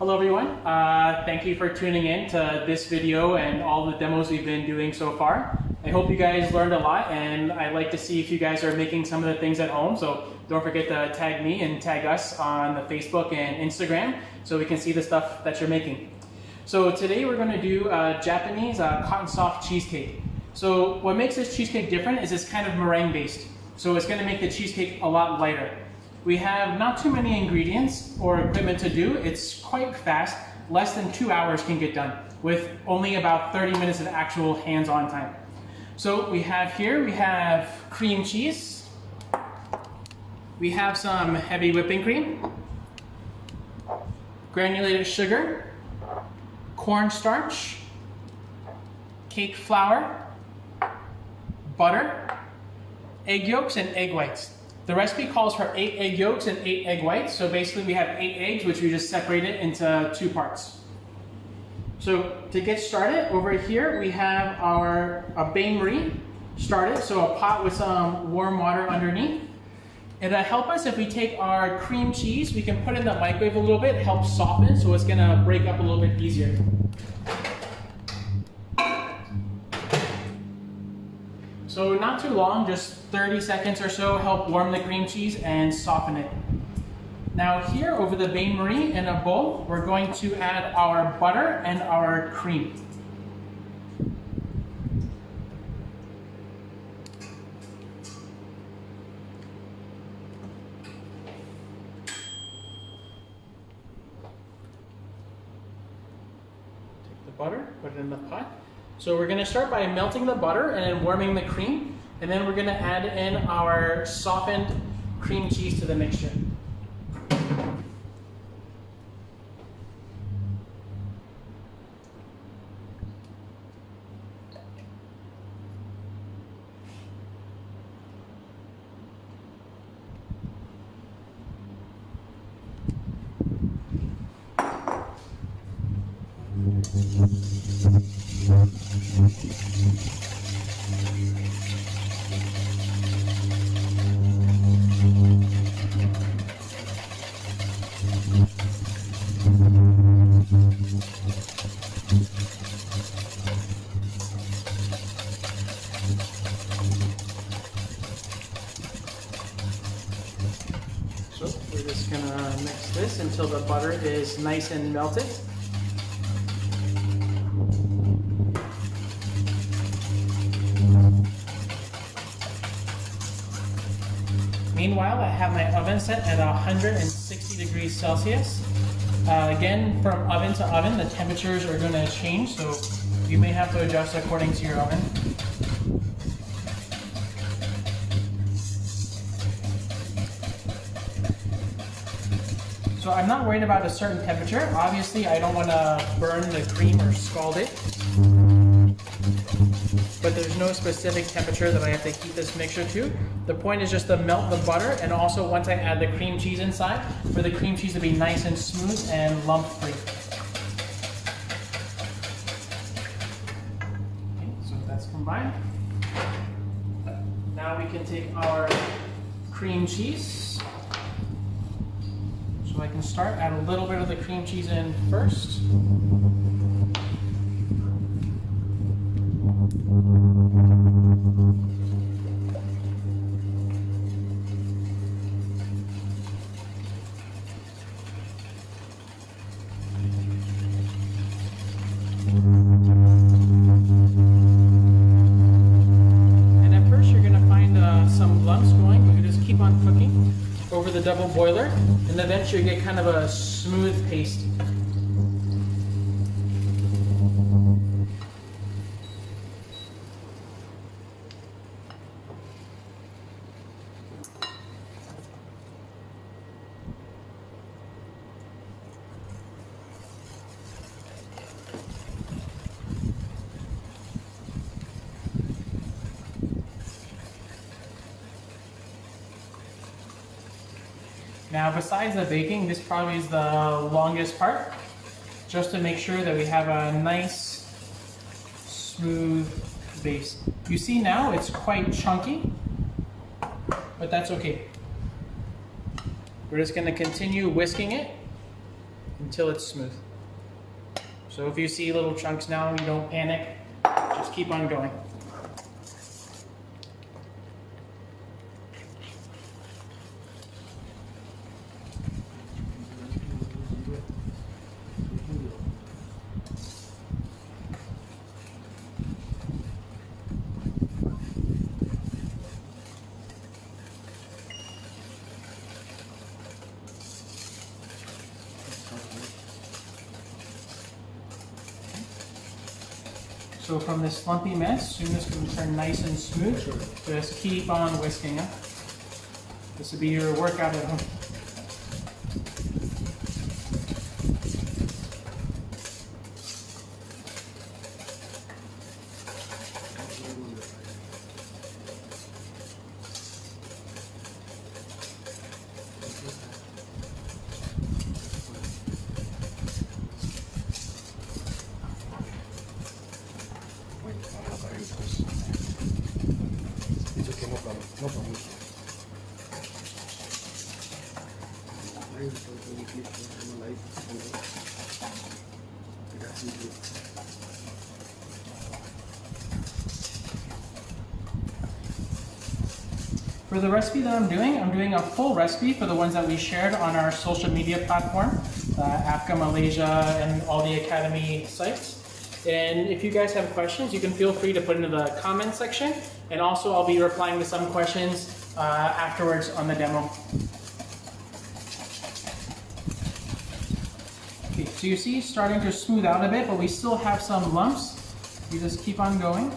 Hello everyone, thank you for tuning in to this video and all the demos we've been doing so far. I hope you guys learned a lot, and I'd like to see if you guys are making some of the things at home, so don't forget to tag me and tag us on the Facebook and Instagram so we can see the stuff that you're making. So today we're going to do Japanese Cottonsoft cheesecake. So what makes this cheesecake different is it's kind of meringue based, so it's going to make the cheesecake a lot lighter. We have not too many ingredients or equipment to do. It's quite fast. Less than 2 hours can get done with only about 30 minutes of actual hands-on time. So we have cream cheese. We have some heavy whipping cream, granulated sugar, cornstarch, cake flour, butter, egg yolks, and egg whites. The recipe calls for 8 egg yolks and 8 egg whites, so basically we have 8 eggs, which we just separated into 2 parts. So to get started, over here we have a bain-marie started, so a pot with some warm water underneath. It'll help us if we take our cream cheese, we can put it in the microwave a little bit, help soften, so it's gonna break up a little bit easier. So not too long, just 30 seconds or so, help warm the cream cheese and soften it. Now here over the bain-marie in a bowl, we're going to add our butter and our cream. Take the butter, put it in the pot. So we're going to start by melting the butter and then warming the cream, and then we're going to add in our softened cream cheese to the mixture. So we're just gonna mix this until the butter is nice and melted. Meanwhile, I have my oven set at 160 degrees Celsius. Again, from oven to oven, the temperatures are going to change, so you may have to adjust according to your oven. So I'm not worried about a certain temperature. Obviously, I don't want to burn the cream or scald it. But there's no specific temperature that I have to heat this mixture to. The point is just to melt the butter, and also once I add the cream cheese inside, for the cream cheese to be nice and smooth and lump-free. Okay, so that's combined. Now we can take our cream cheese. So I can start, add a little bit of the cream cheese in first. And at first you're going to find some lumps going, but you just keep on cooking over the double boiler, and eventually you get kind of a smooth paste. Now, besides the baking, this probably is the longest part, just to make sure that we have a nice, smooth base. You see now it's quite chunky, but that's okay. We're just going to continue whisking it until it's smooth. So if you see little chunks now, you don't panic, just keep on going. So from this lumpy mess, soon this can turn nice and smooth. Just keep on whisking it. This will be your workout at home. It's okay, no problem. No problem. For the recipe that I'm doing a full recipe for the ones that we shared on our social media platform, Africa, Malaysia, and all the Academy sites. And if you guys have questions, you can feel free to put into the comment section. And also I'll be replying to some questions afterwards on the demo. Okay, so you see, starting to smooth out a bit, but we still have some lumps. You just keep on going.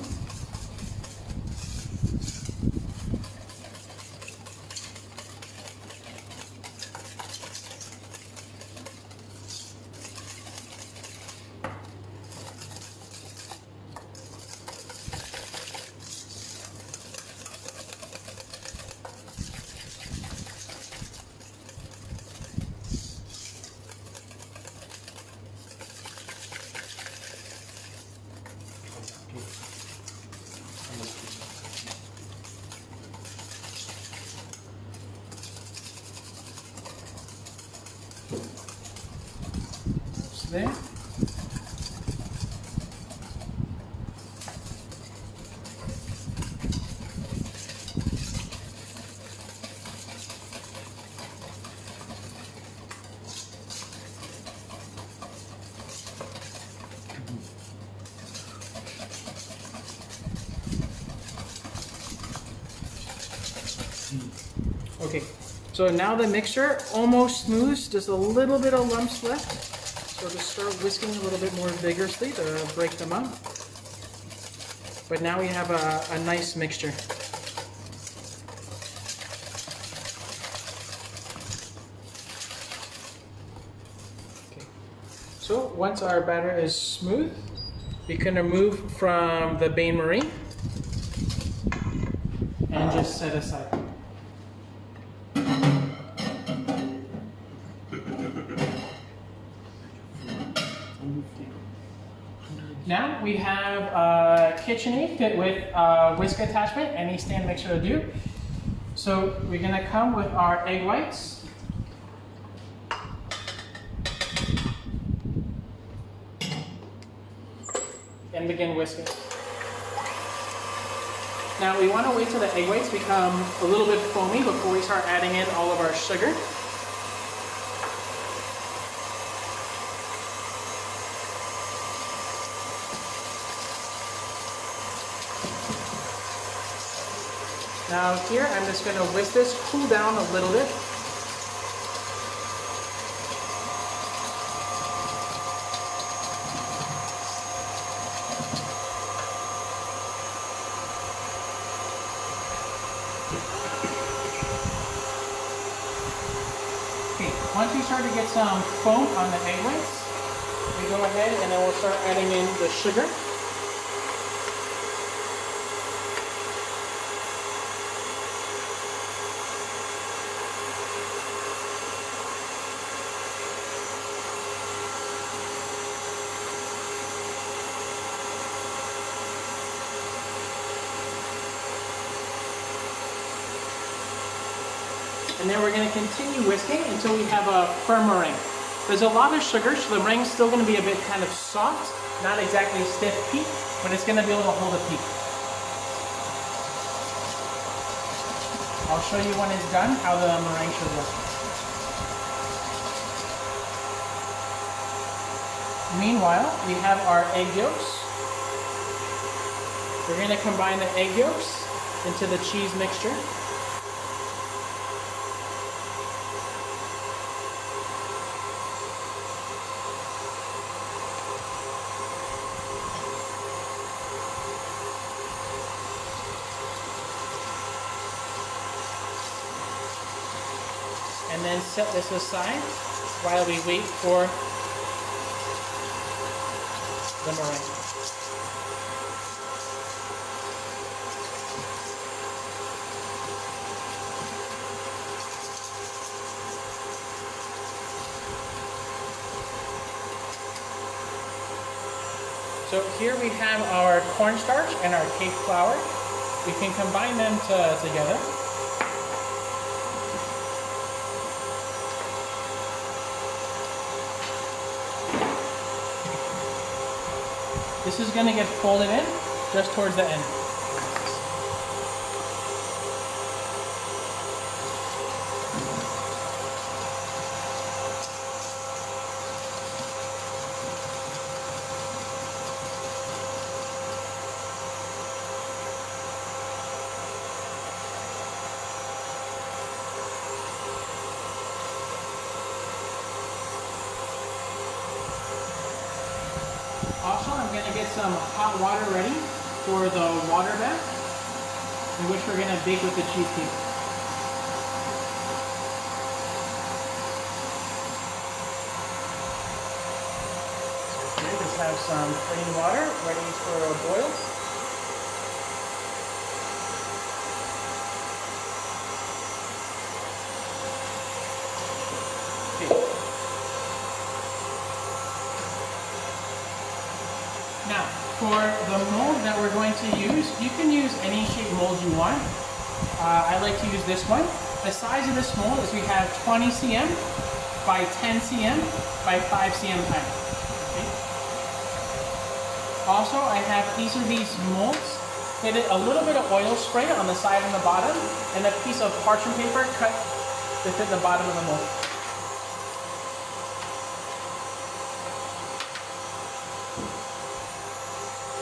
There. Okay, so now the mixture almost smooth, just a little bit of lumps left. So just start whisking a little bit more vigorously to break them up. But now we have a nice mixture. Okay. So once our batter is smooth, we can remove from the bain-marie and just set aside. Now we have a KitchenAid fit with a whisk attachment, any stand mixer will do. So we're going to come with our egg whites. And begin whisking. Now we want to wait till the egg whites become a little bit foamy before we start adding in all of our sugar. Now here, I'm just going to whisk this, cool down a little bit. Okay, once we start to get some foam on the egg whites, we go ahead and then we'll start adding in the sugar. And then we're going to continue whisking until we have a firm meringue. There's a lot of sugar, so the meringue's still going to be a bit kind of soft, not exactly stiff peak, but it's going to be able to hold a peak. I'll show you when it's done how the meringue should look. Meanwhile, we have our egg yolks. We're going to combine the egg yolks into the cheese mixture. And then set this aside while we wait for the meringue. So here we have our cornstarch and our cake flour. We can combine them together. This is going to get folded in just towards the end. Also, I'm going to get some hot water ready for the water bath, in which we're going to bake with the cheesecake. So here, just have some plain water ready for a boil. Now, for the mold that we're going to use, you can use any shape mold you want. I like to use this one. The size of this mold is we have 20 cm by 10 cm by 5 cm height. Okay. Also, I have each of these molds, get a little bit of oil spray on the side and the bottom, and a piece of parchment paper cut to fit the bottom of the mold.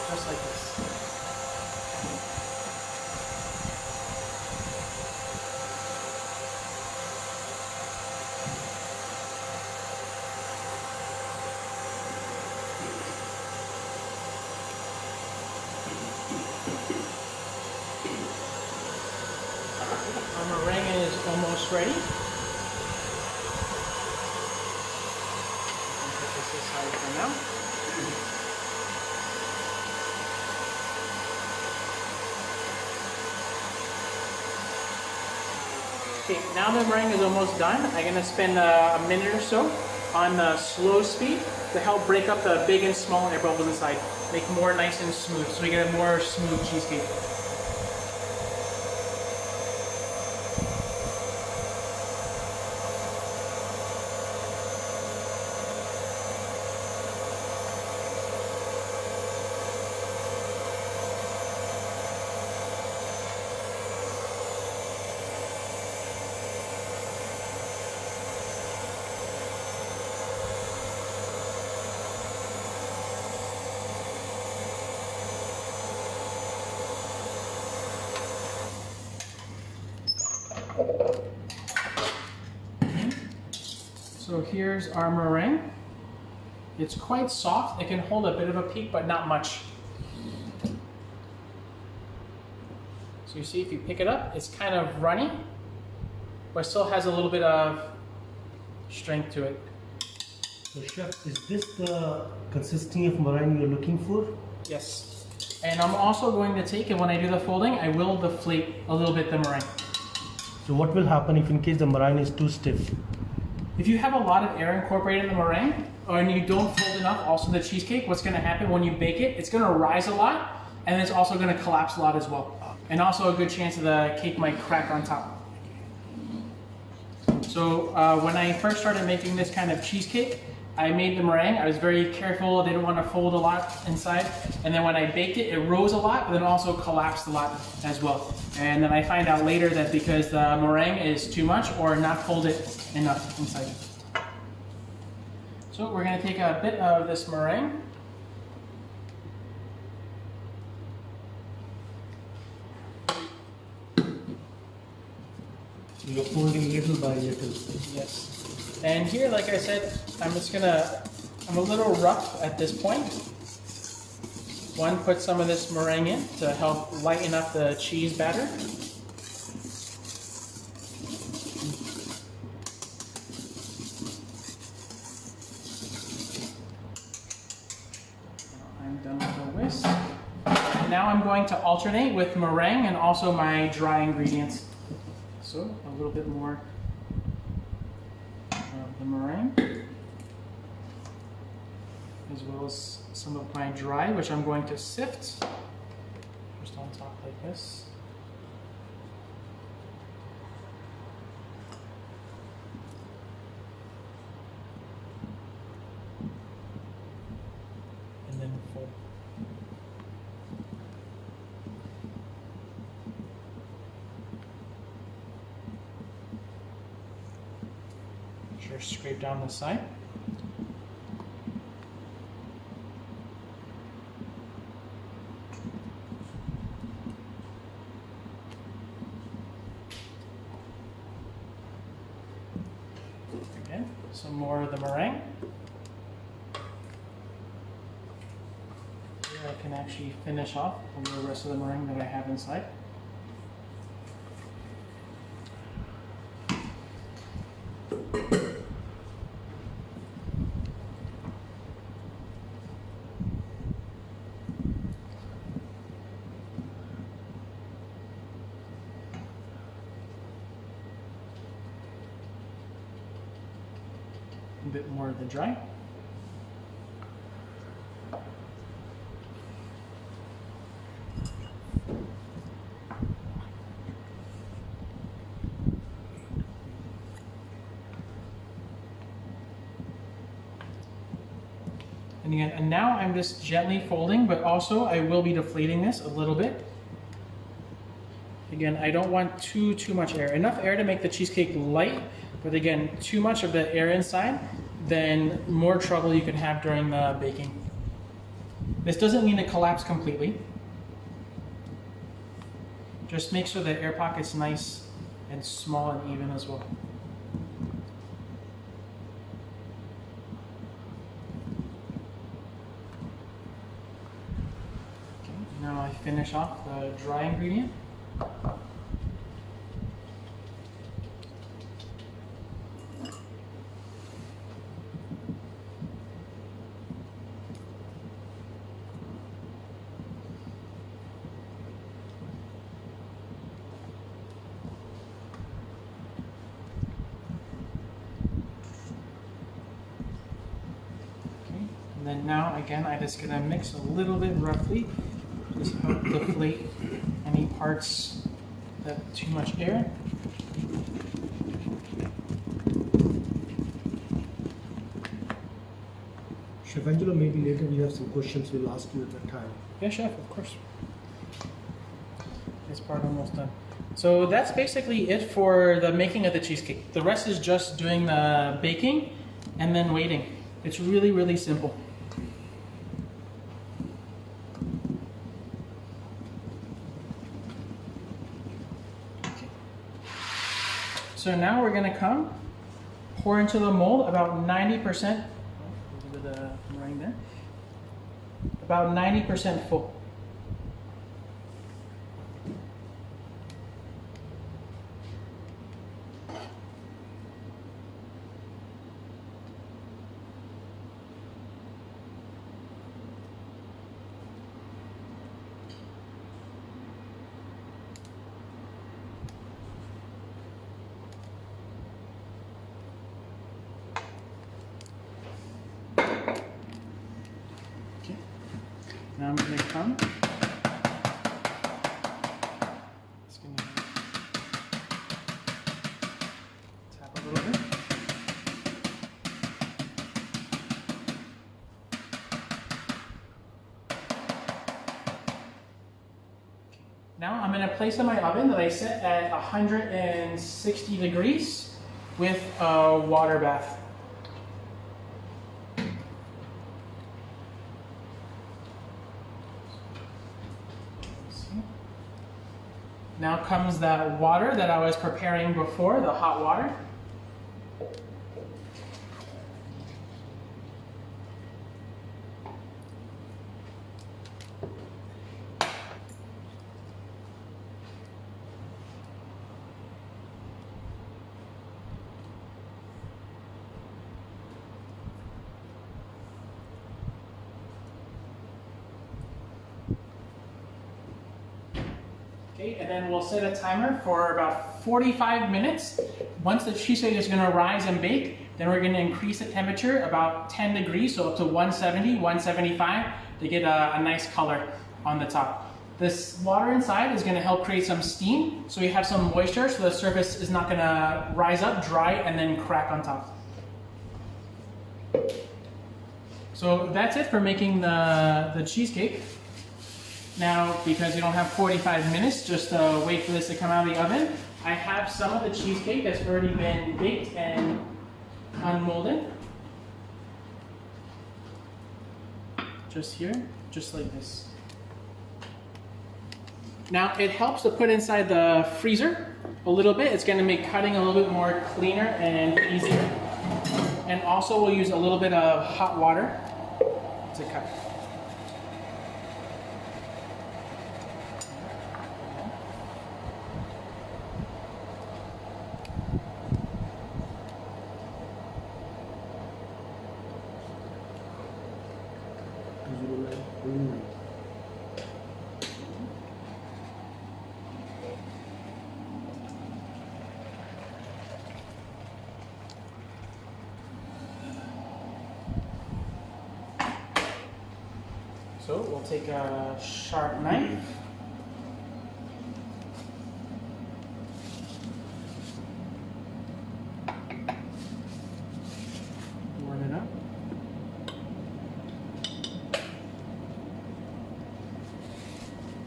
Just like this. Our meringue is almost ready. I'll put this aside for now. Okay, now the meringue is almost done. I'm going to spend a minute or so on slow speed to help break up the big and small air bubbles inside. Make more nice and smooth, so we get a more smooth cheesecake. So here's our meringue. It's quite soft. It can hold a bit of a peak, but not much. So you see, if you pick it up, it's kind of runny, but still has a little bit of strength to it. So chef, is this the consistency of meringue you're looking for? Yes. And I'm also going to take, and when I do the folding, I will deflate a little bit the meringue. So what will happen if in case the meringue is too stiff? If you have a lot of air incorporated in the meringue, and you don't fold enough also the cheesecake, what's going to happen when you bake it, it's going to rise a lot, and it's also going to collapse a lot as well. And also a good chance that the cake might crack on top. So So when I first started making this kind of cheesecake, I made the meringue. I was very careful. I didn't want to fold a lot inside. And then when I baked it, it rose a lot, but then also collapsed a lot as well. And then I find out later that because the meringue is too much or not folded enough inside. So we're going to take a bit of this meringue. You're folding little by little. Yes. And here, like I said, I'm a little rough at this point. One, put some of this meringue in to help lighten up the cheese batter. I'm done with the whisk. And now I'm going to alternate with meringue and also my dry ingredients. So a little bit more of the meringue, as well as some of my dry, which I'm going to sift just on top like this. And then fold. Sure, scrape down the side. Again, some more of the meringue. Here I can actually finish off the rest of the meringue that I have inside. A bit more of the dry. And again, and now I'm just gently folding, but also I will be deflating this a little bit. Again, I don't want too much air. Enough air to make the cheesecake light, but again, too much of the air inside, then more trouble you can have during the baking. This doesn't mean to collapse completely. Just make sure the air pocket's nice and small and even as well. Okay, now I finish off the dry ingredient. And then now, again, I'm just going to mix a little bit roughly, just help deflate any parts that have too much air. Chef Angelo, maybe later we have some questions we'll ask you at that time. Yeah, chef, of course. This part almost done. So that's basically it for the making of the cheesecake. The rest is just doing the baking and then waiting. It's really, really simple. Okay. So now we're gonna pour into the mold about 90%, a little bit of meringue there, about 90% full. Now I'm going to just going to tap a little bit. Now I'm going to place in my oven that I set at 160 degrees with a water bath. Now comes that water that I was preparing before, the hot water. Okay, and then we'll set a timer for about 45 minutes. Once the cheesecake is going to rise and bake, then we're going to increase the temperature about 10 degrees, so up to 170, 175, to get a nice color on the top. This water inside is going to help create some steam, so we have some moisture, so the surface is not going to rise up, dry, and then crack on top. So that's it for making the cheesecake. Now, because you don't have 45 minutes, just wait for this to come out of the oven. I have some of the cheesecake that's already been baked and unmolded. Just here, just like this. Now, it helps to put inside the freezer a little bit. It's going to make cutting a little bit more cleaner and easier. And also, we'll use a little bit of hot water to cut. So we'll take a sharp knife. Warm it up.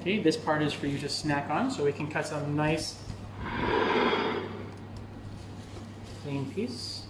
Okay, this part is for you to snack on, so we can cut some nice clean piece.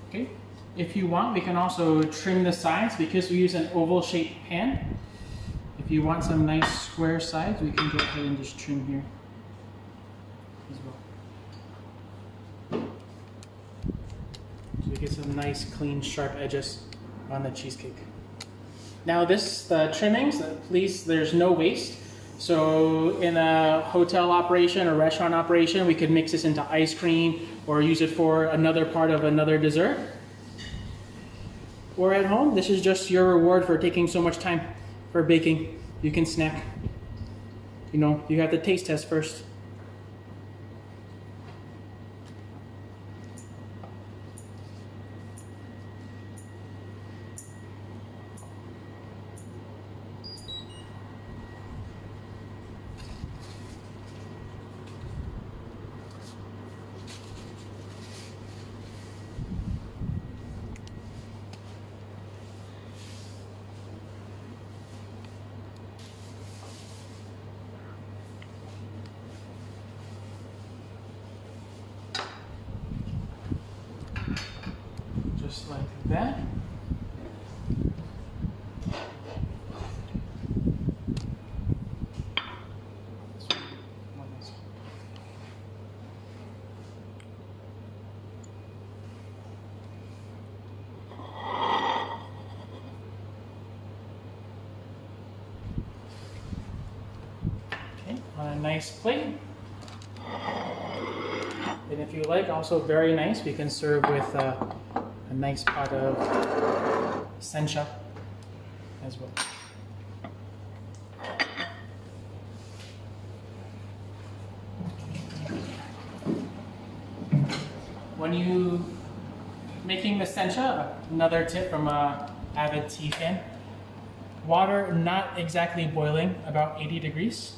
Okay. If you want, we can also trim the sides because we use an oval shaped pan. If you want some nice square sides, we can go ahead and just trim here as well. So we get some nice, clean, sharp edges on the cheesecake. Now the trimmings, please, there's no waste. So in a hotel operation or restaurant operation, we could mix this into ice cream or use it for another part of another dessert. Or at home, this is just your reward for taking so much time for baking. You can snack. You know, you have to taste test first. Just like that. nice plate. And if you like, also very nice, we can serve with a nice pot of sencha as well. When you making the sencha, another tip from a avid tea fan, water not exactly boiling, about 80 degrees.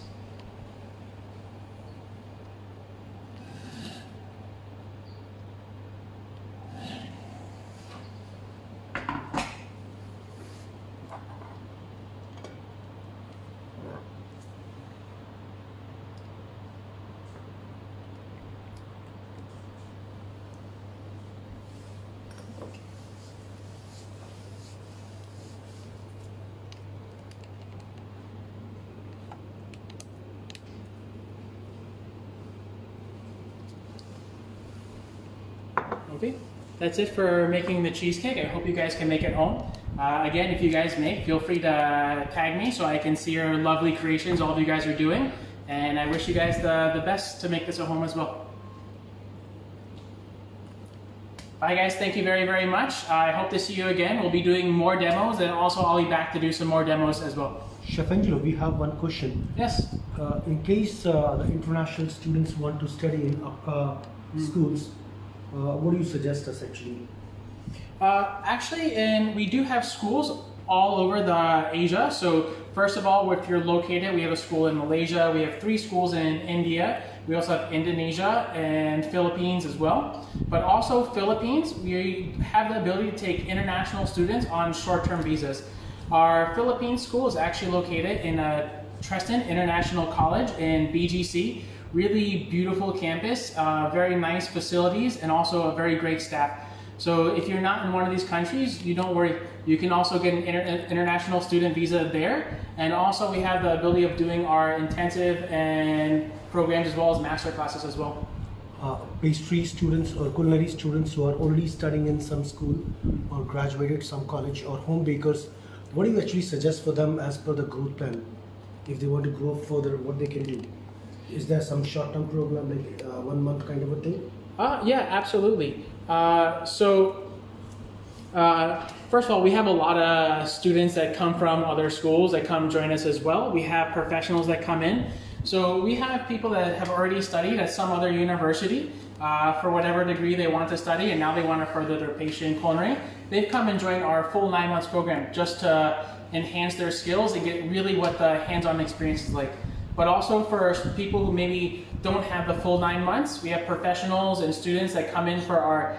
Okay, that's it for making the cheesecake. I hope you guys can make it home. Again, if you guys make, feel free to tag me so I can see your lovely creations all of you guys are doing. And I wish you guys the best to make this at home as well. Bye guys, thank you very, very much. I hope to see you again. We'll be doing more demos, and also I'll be back to do some more demos as well. Chef Angelo, we have one question. Yes. In case the international students want to study in schools, what do you suggest us actually? We do have schools all over the Asia. So first of all, if you're located, we have a school in Malaysia. We have 3 schools in India. We also have Indonesia and Philippines as well. But also Philippines, we have the ability to take international students on short-term visas. Our Philippine school is actually located in Treston International College in BGC. Really beautiful campus, very nice facilities, and also a very great staff. So if you're not in one of these countries, you don't worry. You can also get an international student visa there. And also we have the ability of doing our intensive and programs as well as master classes as well. Pastry students or culinary students who are already studying in some school or graduated some college, or home bakers, what do you actually suggest for them as per the growth plan? If they want to grow further, what they can do? Is there some short-term program, like 1 month kind of a thing? Yeah, absolutely. First of all, we have a lot of students that come from other schools that come join us as well. We have professionals that come in. So we have people that have already studied at some other university for whatever degree they want to study, and now they want to further their pastry and culinary. They've come and joined our full 9 months program just to enhance their skills and get really what the hands-on experience is like. But also for people who maybe don't have the full 9 months, we have professionals and students that come in for our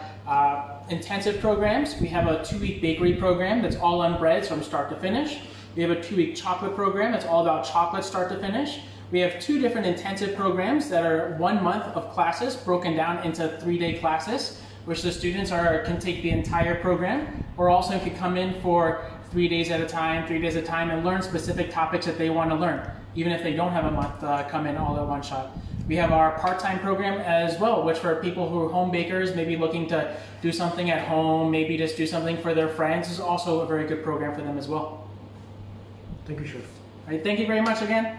intensive programs. We have a 2-week bakery program that's all on bread from start to finish. We have a 2-week chocolate program that's all about chocolate start to finish. We have 2 different intensive programs that are 1 month of classes broken down into 3-day classes, which the students can take the entire program, or also can come in for 3 days at a time, 3 days at a time, and learn specific topics that they want to learn, even if they don't have a month come in all at one shot. We have our part-time program as well, which for people who are home bakers, maybe looking to do something at home, maybe just do something for their friends, is also a very good program for them as well. Thank you, Chef. All right, thank you very much again.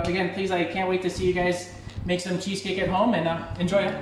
Again, please, I can't wait to see you guys make some cheesecake at home, and enjoy it.